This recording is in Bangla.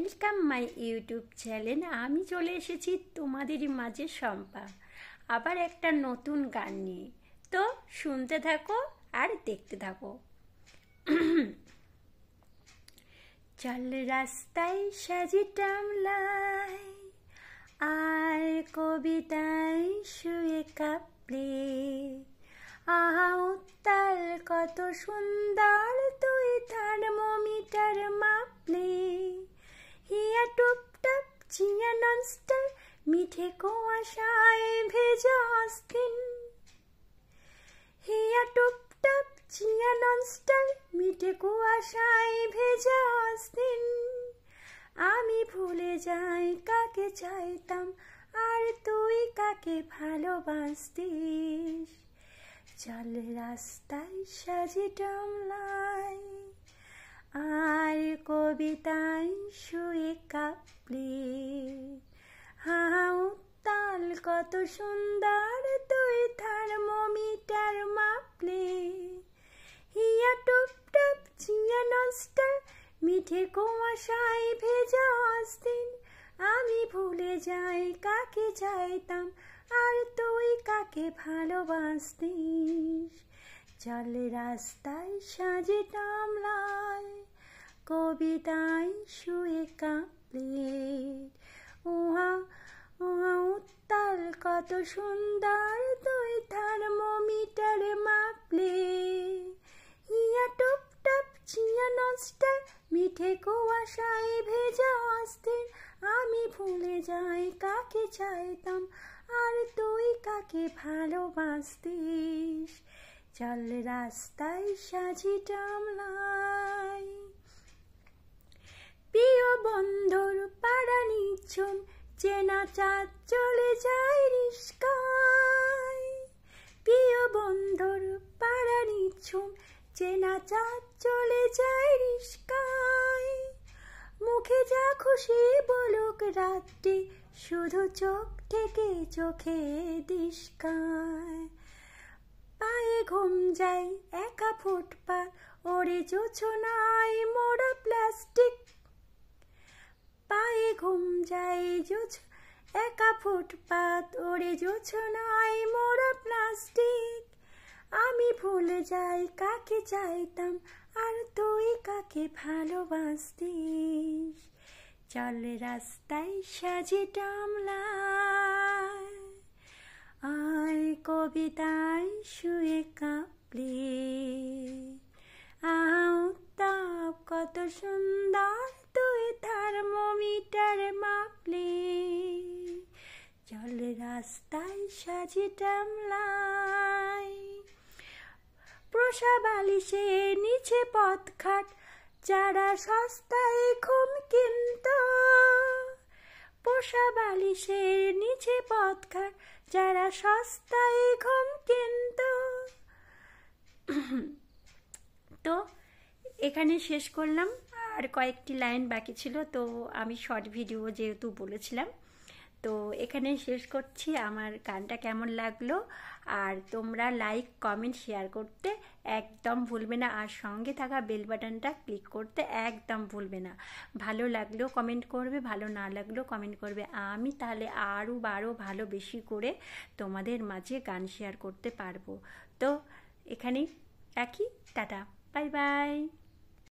Welcome my YouTube channel. আমি চলে এসেছি তোমাদেরই মাঝে শম্পা, আবার একটা নতুন গান নিয়ে। তো শুনতে থাকো আর দেখতে থাকো। চল রাস্তায় সাজি টামলাই, আর কবিতায় শুয়ে কাঁপলে, আহা উত্তাল কত সুন্দর তুই থার্মোমিটার মাপলে। হিয়া টুপটাপ চিয়া ননস্টার মিঠে কুয়াশায় ভেজা অস্থিন। হিয়া টুপটাপ চিয়া ননস্টার মিঠে কুয়াশায় ভেজা অস্থিন। আমি ভুলে যাই কাকে চাইতাম আর তুই কাকে ভালোবাসতিস। চল রাস্তায় সাজি টামলাই, আর কবিতায় শুয়ে কাঁপলে, হা উত্তাল কত সুন্দর তুই থার্মোমিটার মাপলে। হিয়া টুপটাপ চিয়া ননস্টার মিঠে কুয়াশায় ভেজা অস্থিন। আমি ভুলে যাই কাকে চাইতাম আর তুই কাকে ভালোবাসতিস। চল রাস্তায় সাজি টামলাই, কবিতায় শুয়ে কাঁপলে, উহা উহা উত্তাল কত সুন্দর তুই থার্মোমিটার মাপলে। হিয়া টুপটাপ চিয়া ননস্টার মিঠে কুয়াশায় ভেজা অস্থির। আমি ভুলে যাই কাকে চাইতাম আর তুই কাকে ভালোবাসতিস। চল রাস্তায় সাজি টামলাই, প্রিয় বন্ধুর পাড়া নিঝুম চেনা চাঁদ চলে যায় রিস্কায়। প্রিয় বন্ধুর পাড়া নিঝুম চেনা চাঁদ চলে যায় রিস্কায়। মুখে যা খুশি বলুক রাত্রি, শুধু চোখ থেকে চোখে দিশকায়। পায়ে ঘুম যায় একা ফুটপাত, ওরে জোছনায় মোড়া প্লাস্টিক। পায়ে ঘুম যায় একা ফুটপাত, ওরে জোছনায় মোড়া প্লাস্টিক। আমি ভুলে যাই কাকে চাইতাম আর তুই কাকে ভালোবাসতিস। চল রাস্তায় সাজি টামলাই, আর কবিতায় শুয়ে কাঁপলে, উত্তাপ কত সুন্দর তুই থার্মোমিটার মাপলে। চল রাস্তায় সাজি টামলাই, প্রসা বালিশের নিচে পথঘাট যারা সস্তায় ঘুম কিনত। পোষা বালিশের নিচে পথঘাট যারা সস্তায় ঘুম কিনত। তো এখানে শেষ করলাম, আর কয়েকটি লাইন বাকি ছিল, তো আমি শর্ট ভিডিও যেহেতু বলেছিলাম, তো এখানে শেষ করছি। আমার গানটা কেমন লাগলো, আর তোমরা লাইক কমেন্ট শেয়ার করতে একদম ভুলবে না, আর সঙ্গে থাকা বেল বাটনটা ক্লিক করতে একদম ভুলবে না। ভালো লাগলেও কমেন্ট করবে, ভালো না লাগলেও কমেন্ট করবে। আমি তাহলে আরও ভালো বেশি করে তোমাদের মাঝে গান শেয়ার করতে পারবো। তো এখানেই রাখি, টাটা, বাই বাই।